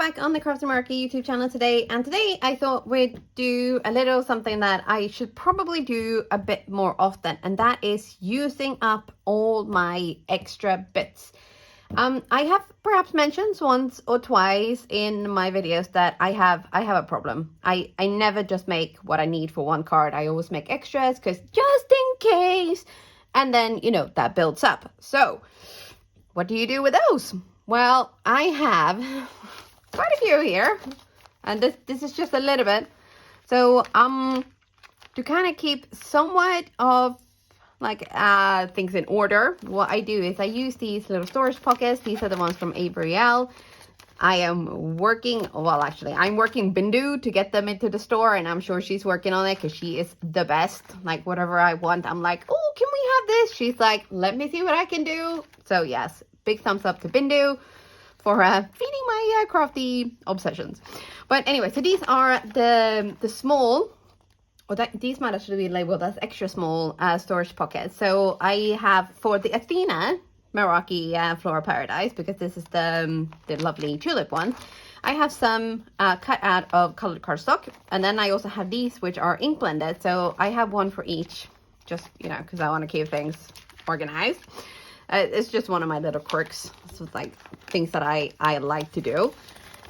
back on the Crafty Meraki YouTube channel today, and today I thought we'd do a little something that I should probably do a bit more often, and that is using up all my extra bits. I have perhaps mentioned once or twice in my videos that I have a problem. I never just make what I need for one card. I always make extras because just in case, and then that builds up. So what do you do with those? Well, I have quite a few here, and this is just a little bit. So to kind of keep somewhat of like things in order, what I do is I use these little storage pockets. These are the ones from Ivory. I am working, well actually I'm working Bindu to get them into the store, and I'm sure she's working on it because she is the best. Like whatever I want, I'm like, oh, can we have this? She's like, let me see what I can do. So yes, big thumbs up to Bindu for feeding my crafty obsessions. But anyway, so these are the small, or these might actually be labeled as extra small storage pockets. So I have for the Athena Meraki Flora Paradise, because this is the lovely tulip one, I have some cut out of colored cardstock, and then I also have these which are ink blended. So I have one for each, just because I want to keep things organized. It's just one of my little quirks. So it's like things that I like to do.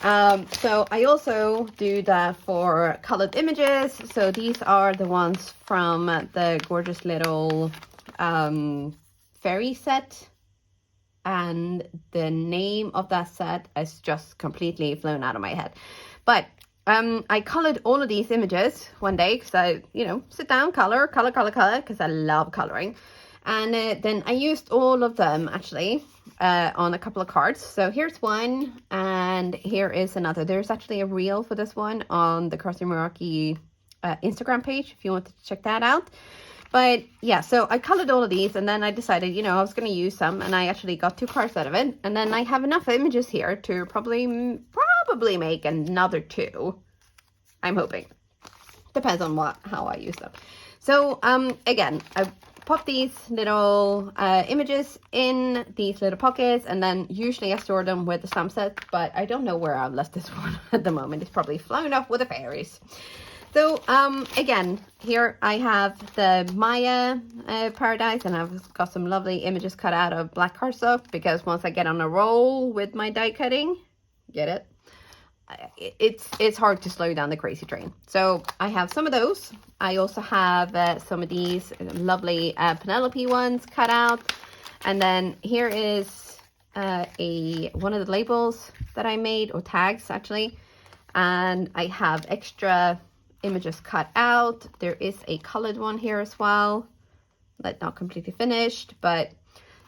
So I also do that for colored images. So these are the ones from the gorgeous little fairy set. And the name of that set is just completely flown out of my head. But I colored all of these images one day because I, sit down, color, because I love coloring. And then I used all of them actually on a couple of cards. So here's one, and here is another. There's actually a reel for this one on the Crafty Meraki Instagram page if you want to check that out. But yeah, so I colored all of these, and then I decided, I was going to use some, and I actually got 2 cards out of it. And then I have enough images here to probably make another 2. I'm hoping. Depends on how I use them. So again, I pop these little images in these little pockets, and then usually I store them with the stamp set, but I don't know where I've left this one at the moment. It's probably flown off with the fairies. So again, here I have the Maya Paradise, and I've got some lovely images cut out of black cardstock, because once I get on a roll with my die cutting, get it? It's hard to slow down the crazy train. So I have some of those. I also have some of these lovely Penelope ones cut out, and then here is one of the labels that I made, or tags actually, and I have extra images cut out. There is a colored one here as well, but not completely finished. But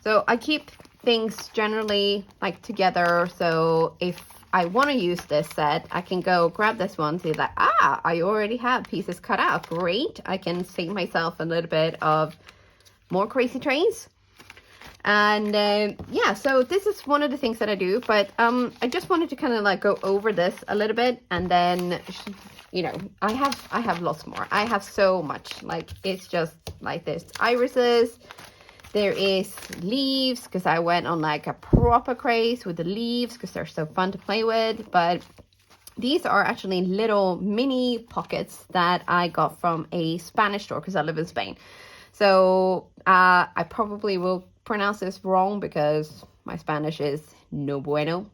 so I keep things generally like together, so if I want to use this set, I can go grab this one, see that, I already have pieces cut out. Great. I can save myself a little bit of more crazy trains. And yeah, so this is one of the things that I do, but I just wanted to kind of like go over this a little bit, and then I have lots more. I have so much, like it's just like this irises. There is leaves, because I went on like a proper craze with the leaves because they're so fun to play with. But these are actually little mini pockets that I got from a Spanish store because I live in Spain. So I probably will pronounce this wrong because my Spanish is no bueno.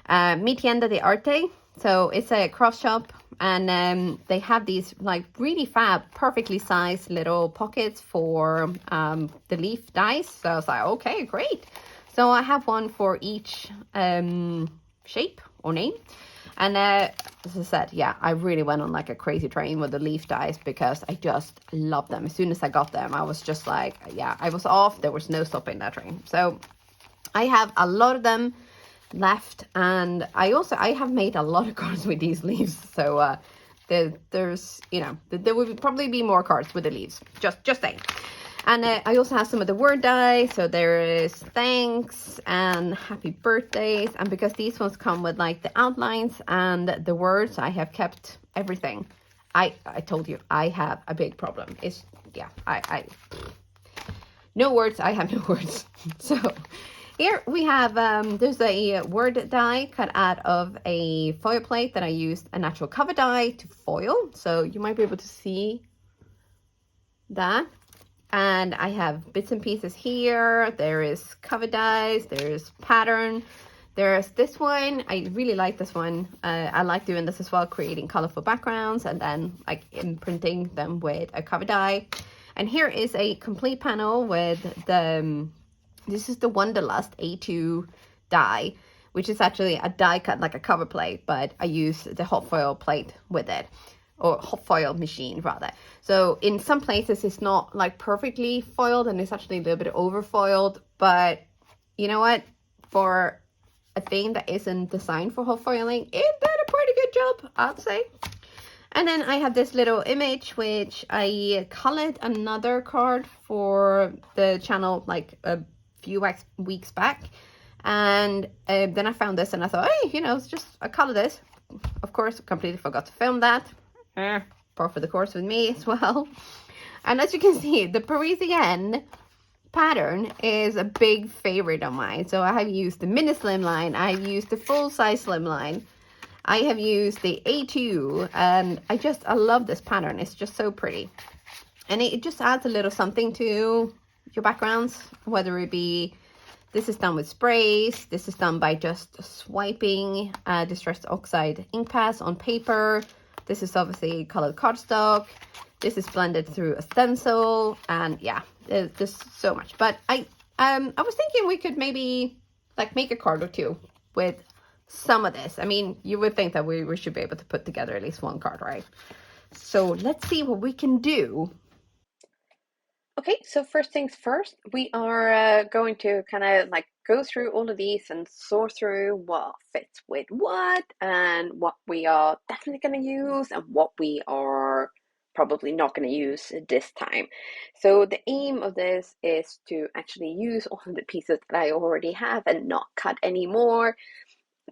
Mi tienda de arte. So it's a craft shop, and they have these like really fab, perfectly sized little pockets for the leaf dice. So I was like, okay, great. So I have one for each shape or name. And as I said, yeah, I really went on like a crazy train with the leaf dice because I just love them. As soon as I got them, I was just like, yeah, I was off. There was no stopping that train. So I have a lot of them left, and I have made a lot of cards with these leaves. So there's there will probably be more cards with the leaves. Just saying. And I also have some of the word die. So there is thanks and happy birthdays. And because these ones come with like the outlines and the words, I have kept everything. I told you I have a big problem. It's I no words. I have no words. So Here we have, there's a word die cut out of a foil plate that I used a natural cover die to foil. So you might be able to see that. And I have bits and pieces here. There is cover dies, there's pattern. There's this one. I really like this one. I like doing this as well, creating colorful backgrounds and then like imprinting them with a cover die. And here is a complete panel with the, this is the Wanderlust A2 die, which is actually a die cut like a cover plate, but I use the hot foil plate with it, or hot foil machine rather. So in some places it's not like perfectly foiled and it's actually a little bit over foiled, but you know what? For a thing that isn't designed for hot foiling, it did a pretty good job, I'd say. And then I have this little image, which I colored another card for the channel like a few weeks back. And then I found this and I thought, hey, you know, it's just, I color this. Of course, completely forgot to film that. Par for the course with me as well. And as you can see, the Parisienne pattern is a big favorite of mine. So I have used the mini slimline, I have used the full-size slimline, I have used the A2, and I love this pattern. It's just so pretty. And it just adds a little something to your backgrounds, whether it be, this is done with sprays, this is done by just swiping distressed oxide ink pads on paper. This is obviously colored cardstock. This is blended through a stencil, and yeah, there's so much. But I was thinking we could maybe like make a card or two with some of this. I mean, you would think that we should be able to put together at least one card, right? So let's see what we can do. Okay, so first things first, we are going to kind of like go through all of these and sort through what fits with what and what we are definitely going to use and what we are probably not going to use this time. So the aim of this is to actually use all of the pieces that I already have and not cut any more.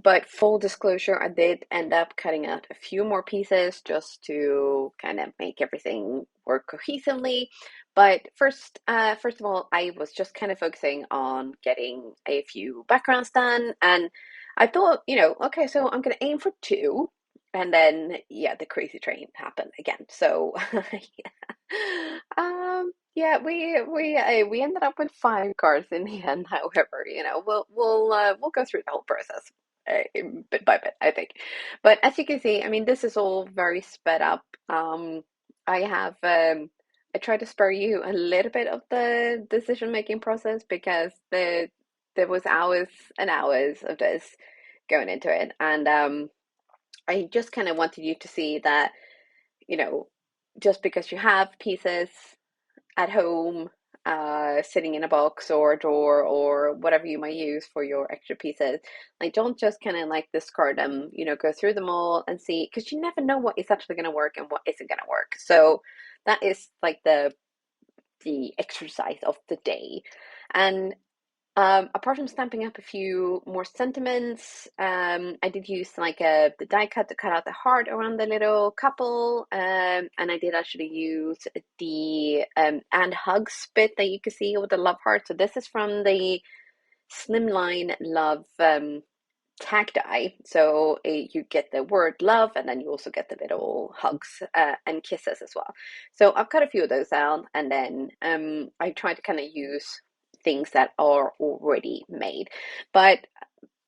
But full disclosure, I did end up cutting out a few more pieces just to kind of make everything work cohesively. But first of all, I was just kind of focusing on getting a few backgrounds done. And I thought, you know, okay, so I'm going to aim for 2. And then, yeah, the crazy train happened again. So, yeah, we ended up with 5 cards in the end. However, you know, we'll go through the whole process bit by bit, I think. But as you can see, I mean, this is all very sped up. I have I tried to spare you a little bit of the decision-making process because there was hours and hours of this going into it, and I just kind of wanted you to see that, you know, just because you have pieces at home, sitting in a box or a drawer or whatever you might use for your extra pieces, like don't just kind of like discard them, you know, go through them all and see, because you never know what is actually going to work and what isn't going to work. So that is like the exercise of the day. And apart from stamping up a few more sentiments, I did use like the die cut to cut out the heart around the little couple, and I did actually use the and hugs bit that you can see with the love heart. So this is from the Slimline Love tag die. So you get the word love, and then you also get the little hugs and kisses as well. So I've cut a few of those out, and then I try to kind of use things that are already made. But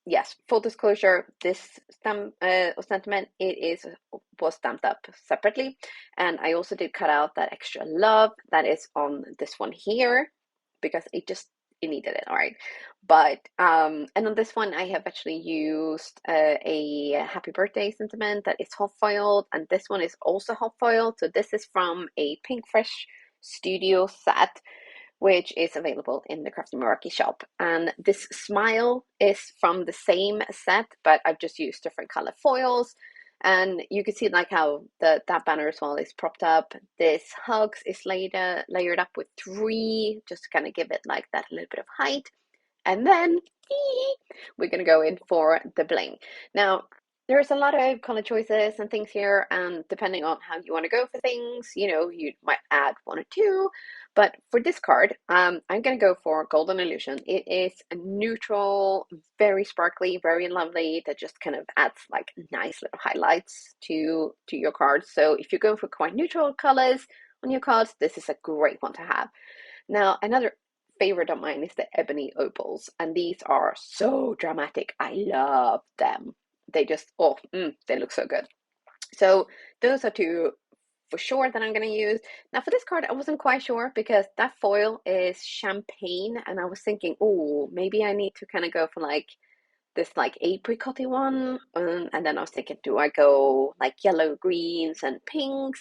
yes, full disclosure, this sentiment, was stamped up separately, and I also did cut out that extra love that is on this one here because it needed it, all right. But and on this one I have actually used a happy birthday sentiment that is hot foiled, and this one is also hot foiled. So this is from a Pink Fresh Studio set, which is available in the Crafty Meraki shop. And this smile is from the same set, but I've just used different color foils. And you can see like how that banner as well is propped up. This hugs is layered up with 3, just to kind of give it like that a little bit of height. And then we're going to go in for the bling. Now, there's a lot of color choices and things here, and depending on how you want to go for things, you know, you might add one or two. But for this card, I'm gonna go for Golden Illusion. It is a neutral, very sparkly, very lovely, that just kind of adds like nice little highlights to your cards. So if you're going for quite neutral colors on your cards, this is a great one to have. Now, another favorite of mine is the Ebony Opals, and these are so dramatic. I love them. They just, they look so good. So those are two for sure that I'm going to use. Now for this card, I wasn't quite sure because that foil is champagne, and I was thinking, oh, maybe I need to kind of go for like this like apricot one. And then I was thinking, do I go like yellow, greens, and pinks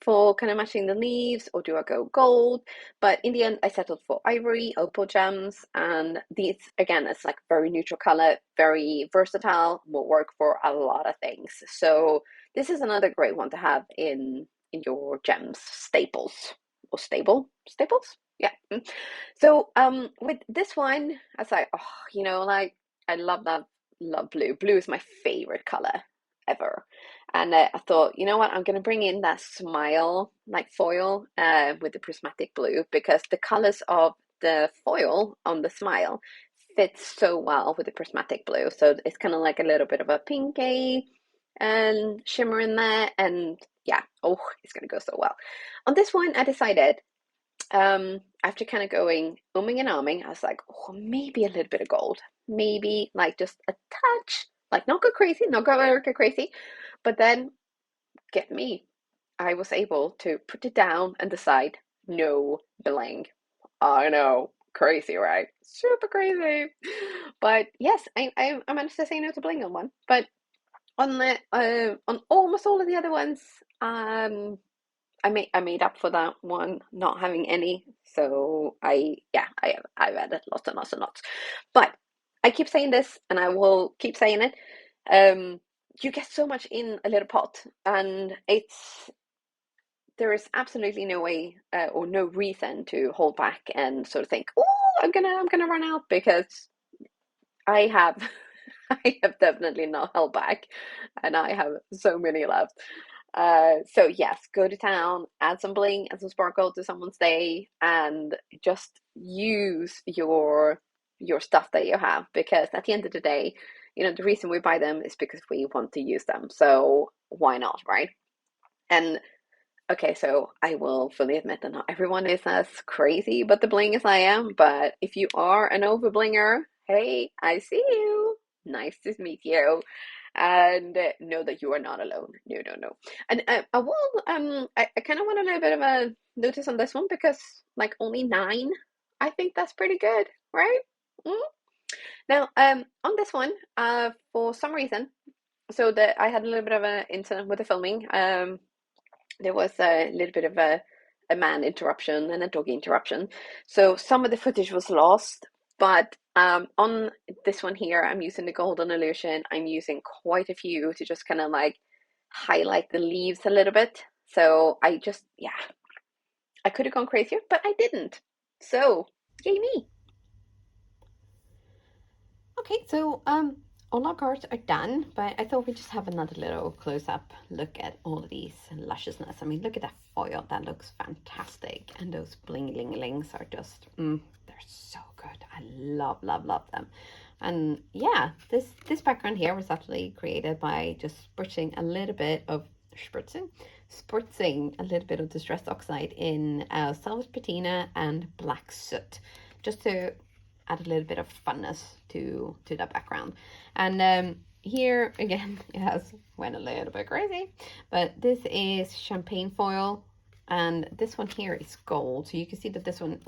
for kind of matching the leaves, or do I go gold? But in the end, I settled for Ivory, Opal gems, and these, again, it's like very neutral color, very versatile, will work for a lot of things. So this is another great one to have in your gems staples, or staples. Yeah. So with this one, I was like, oh, you know, like I love blue. Blue is my favorite color ever. And I thought, you know what, I'm going to bring in that smile like foil with the prismatic blue, because the colors of the foil on the smile fits so well with the prismatic blue. So it's kind of like a little bit of a pinky and shimmer in there. And yeah, oh, it's going to go so well. On this one, I decided, after kind of going umming and ahhing, I was like, oh, maybe a little bit of gold. Maybe like just a touch. Like not go crazy, not go crazy. But then, get me, I was able to put it down and decide no bling. I know, crazy, right? Super crazy. But yes, I managed to say no to bling on one. But on the on almost all of the other ones, I made up for that one not having any. So I've added lots and lots and lots. But I keep saying this, and I will keep saying it. You get so much in a little pot, and there is absolutely no way or no reason to hold back and sort of think, oh, I'm gonna run out, because I have I have definitely not held back, and I have so many left. So yes, go to town, add some bling and some sparkle to someone's day, and just use your stuff that you have, because at the end of the day, you know, the reason we buy them is because we want to use them. So why not, right? And okay, so I will fully admit that not everyone is as crazy but the bling as I am. But if you are an over blinger, hey, I see you. Nice to meet you. And know that you are not alone. No, no, no. And I will, I kind of want a little bit of a notice on this one, because like only 9, I think that's pretty good, right? Mm? Now, on this one, for some reason, so that I had a little bit of an incident with the filming. There was a little bit of a man interruption and a dog interruption. So some of the footage was lost, but on this one here, I'm using the Golden Illusion. I'm using quite a few to just kind of like highlight the leaves a little bit. So I just, I could have gone crazier, but I didn't. So, yay me. Okay, so all our cards are done, but I thought we'd just have another little close-up look at all of these lusciousness. I mean, look at that foil. That looks fantastic. And those bling-ling-lings are just, they're so good. I love, love, love them. And yeah, this background here was actually created by just spritzing a little bit of, spritzing a little bit of Distress Oxide in Salvage Patina and Black Soot, just to add a little bit of funness to that background. And here again, it has went a little bit crazy, but this is champagne foil, and this one here is gold. So you can see that this one,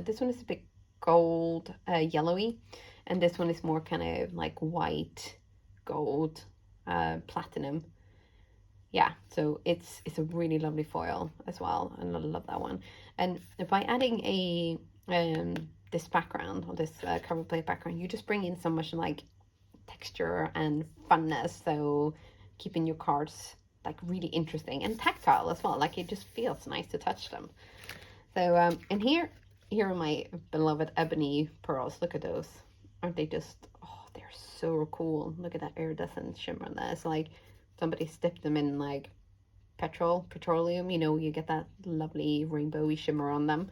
this one is a bit gold, yellowy, and this one is more kind of like white, gold, platinum. Yeah, so it's a really lovely foil as well, and I love that one. And by adding a this background, or this cover plate background, you just bring in so much like texture and funness, so keeping your cards like really interesting and tactile as well. Like it just feels nice to touch them. So and here are my beloved ebony pearls. Look at those. Aren't they just, oh, they're so cool. Look at that iridescent shimmer on that. It's like somebody dipped them in like petroleum, you know, you get that lovely rainbowy shimmer on them.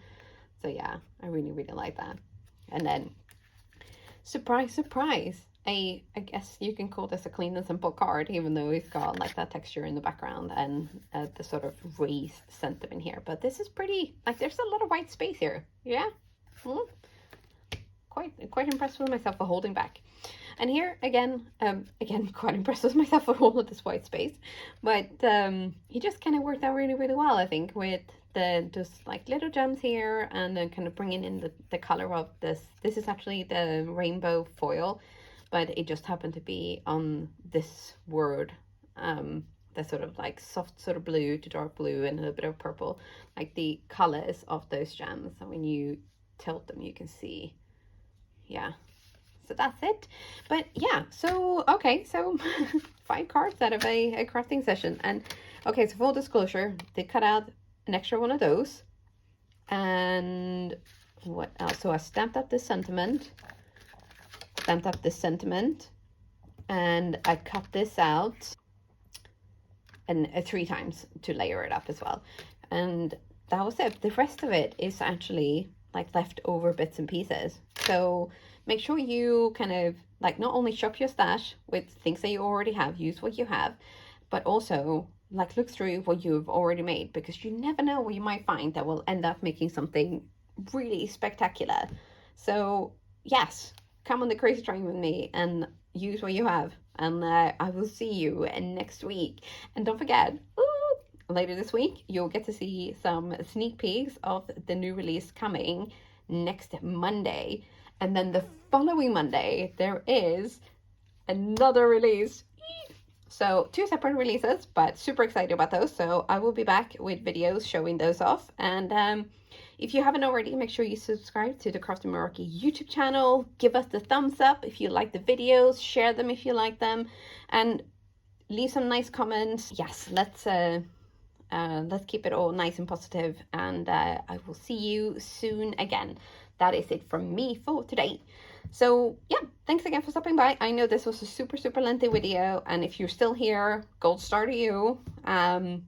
So yeah, I really, really like that. And then, surprise, surprise, I guess you can call this a clean and simple card, even though it's got like that texture in the background and the sort of raised sentiment here. But this is pretty, like there's a lot of white space here. Yeah. Quite impressed with myself for holding back. And here again, quite impressed with myself for all of this white space. But he just kind of worked out really, really well, I think, with the just like little gems here, and then kind of bringing in the color of this. This is actually the rainbow foil, but it just happened to be on this word, the sort of like soft sort of blue to dark blue and a little bit of purple, like the colors of those gems. So when you tilt them, you can see. Yeah, so that's it. But yeah, so okay, so 5 cards out of a crafting session. And okay, so full disclosure, they cut out an extra one of those. And what else? So I stamped up this sentiment, and I cut this out and 3 times to layer it up as well. And that was it. The rest of it is actually like leftover bits and pieces. So make sure you kind of like not only shop your stash with things that you already have, use what you have, but also like look through what you've already made, because you never know what you might find that will end up making something really spectacular. So yes, come on the crazy train with me and use what you have, and I will see you next week. And don't forget, later this week you'll get to see some sneak peeks of the new release coming next Monday. And then the following Monday there is another release. So 2 separate releases, but super excited about those. So I will be back with videos showing those off. And if you haven't already, make sure you subscribe to the Crafty Meraki YouTube channel. Give us the thumbs up if you like the videos. Share them if you like them. And leave some nice comments. Yes, let's keep it all nice and positive. And I will see you soon again. That is it from me for today. So yeah, thanks again for stopping by. I know this was a super, super lengthy video, and if you're still here, gold star to you. Again,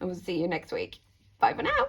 I will see you next week. Bye for now.